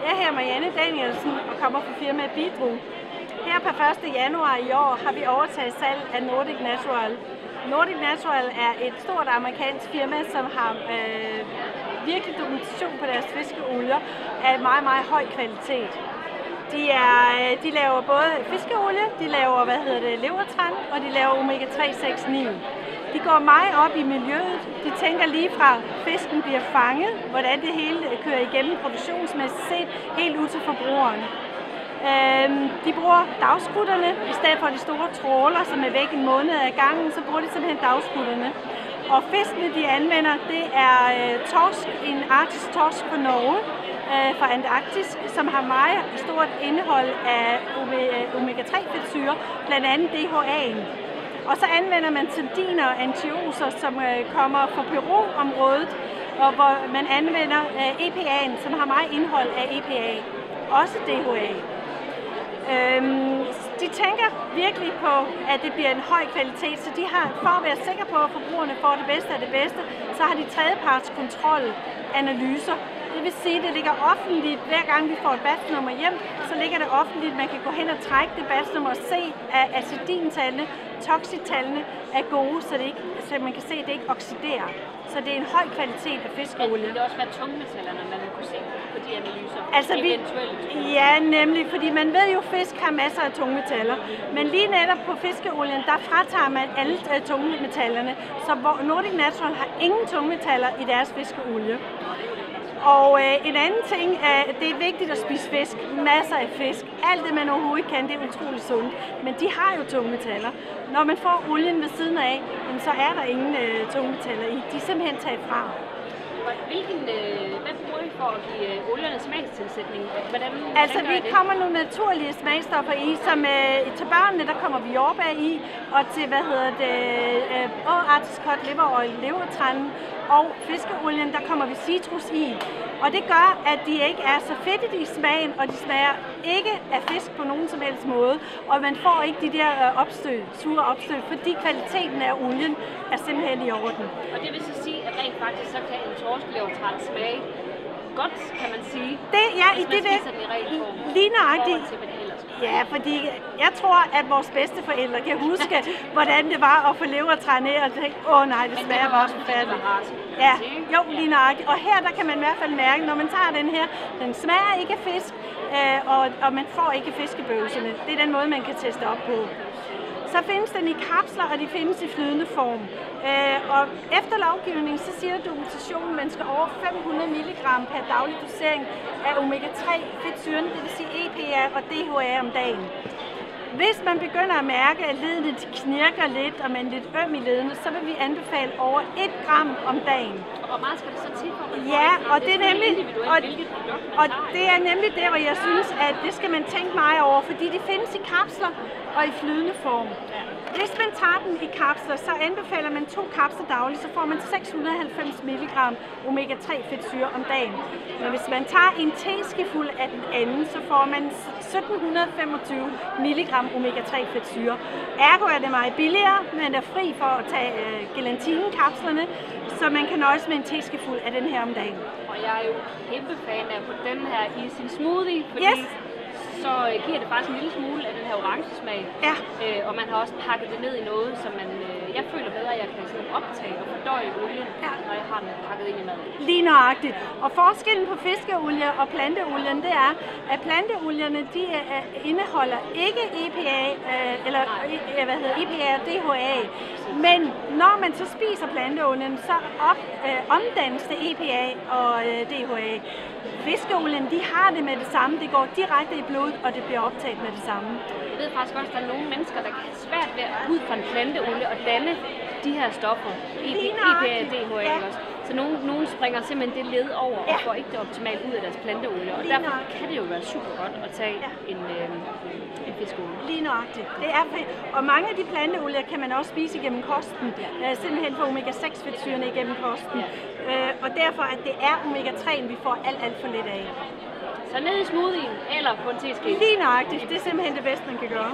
Jeg hedder Marianne Danielsen og kommer fra firmaet Bidru. Her per 1. januar i år har vi overtaget salg af Nordic Natural. Nordic Natural er et stort amerikansk firma, som har virkelig dokumentation på deres fiskeolier af meget, meget høj kvalitet. De laver både fiskeolie, de laver levertran, og de laver omega-3, 6, 9. De går meget op i miljøet. De tænker lige fra fisken bliver fanget, hvordan det hele kører igennem produktionsmæssigt set, helt ud til forbrugeren. De bruger dagskutterne i stedet for de store tråler, som er væk en måned ad gangen, så bruger de simpelthen dagskutterne. Og fiskene, de anvender, det er torsk, en arktisk torsk fra Norge, fra Antarktis, som har meget stort indhold af omega-3-fedtsyre, blandt andet DHA'en. Og så anvender man sardiner og antioser, som kommer fra Peru-området, og hvor man anvender EPA'en, som har meget indhold af EPA, også DHA. De tænker virkelig på, at det bliver en høj kvalitet, så de har, for at være sikre på, at forbrugerne får det bedste af det bedste, så har de tredjepartskontrolanalyser. Det vil sige, at det ligger offentligt, hver gang vi får et batchnummer hjem, så ligger det offentligt, man kan gå hen og trække det batchnummer og se, at acidintallene, toxitallene er gode, så man kan se, at det ikke oxiderer. Så det er en høj kvalitet af fiskeolie. Kan det også være tungmetallerne, man kunne se på de analyser? Altså ja, nemlig, fordi man ved jo, at fisk har masser af tungmetaller. Men lige netop på fiskeolien, der fratager man alle tungmetallerne. Så Nordic Natural har ingen tungmetaller i deres fiskeolie. Og en anden ting er, at det er vigtigt at spise fisk. Masser af fisk. Alt det, man overhovedet kan, det er utroligt sundt. Men de har jo tungmetaller. Når man får olien ved siden af, så er der ingen tungmetaller i. De er simpelthen taget fra. Hvad bruger I for at give olierne smagstilsætning? Altså, vi kommer nogle naturlige smagstoffer i, som til børnene, der kommer vi jordbær i, og til, arktisk hot liver oil, levertranen, og fiskeolien, der kommer vi citrus i. Og det gør, at de ikke er så fedtede i smagen, og de smager ikke af fisk på nogen som helst måde. Og man får ikke de der sure opstød, fordi kvaliteten af olien er simpelthen i orden. Og det vil så sige, at rent faktisk så kan en torskelevertran smage godt, kan man sige, hvis man spiser den i ren form. Lige nøjagtigt. Ja, fordi jeg tror, at vores bedsteforældre kan huske, hvordan det var at få levertran af, og tænke, nej, det smager bare forfærdeligt. Ja, jo, lige nøjagtigt. Og her, der kan man i hvert fald mærke, når man tager den her, den smager ikke af fisk, og man får ikke fiskebøvserne. Det er den måde, man kan teste op på. Så findes den i kapsler, og de findes i flydende form. Og efter lovgivningen, så siger dokumentationen, at man skal over 500 mg per daglig dosering af omega-3 fedtsyren, det vil sige EPA og DHA om dagen. Hvis man begynder at mærke, at ledene knirker lidt, og man er lidt øm i ledene, så vil vi anbefale over 1 gram om dagen. Og hvor meget skal det så til for? Ja, og det er nemlig der, hvor jeg synes, at det skal man tænke meget over, fordi de findes i kapsler og i flydende form. Hvis man tager den i kapsler, så anbefaler man 2 kapsler dagligt, så får man 690 mg omega-3 fedtsyre om dagen. Men hvis man tager en teskefuld af den anden, så får man 1725 mg omega-3 fedtsyre. Ergo er det meget billigere, men er fri for at tage gelatinkapslerne, så man kan nøjes med en teskefuld af den her om dagen. Og jeg er jo kæmpe fan af at få den her i sin smoothie, fordi så giver det faktisk en lille smule af den her orange smag. Ja. Og man har også pakket det ned i noget, som jeg føler bedre, at jeg kan sådan optage og fordøje olien, når jeg har den pakket ind i maden. Lige nøjagtigt. Og forskellen på fiskeolie og planteolien, det er, at planteolierne, de indeholder ikke EPA, EPA og DHA. Men når man så spiser planteolien, så omdannes det EPA og DHA. Fiskeolien, de har det med det samme. Det går direkte i blodet, og det bliver optaget med det samme. Jeg ved faktisk også, at der er nogle mennesker, der kan have svært ved at ud fra en planteolie og danne de her stoffer. EPA og DHA også. Så nogen springer simpelthen det led over og får ikke det optimalt ud af deres planteolie. Og derfor kan det jo være super godt at tage en fiskeolie. Lige nøjagtigt. Det er og mange af de planteolier kan man også spise igennem kosten. Simpelthen for omega-6 fedtsyrene igennem kosten. Og derfor at det er omega-3'en, vi får alt for lidt af. Så ned i smoothien eller på en teske. Lige nøjagtigt. Det er simpelthen det bedste, man kan gøre.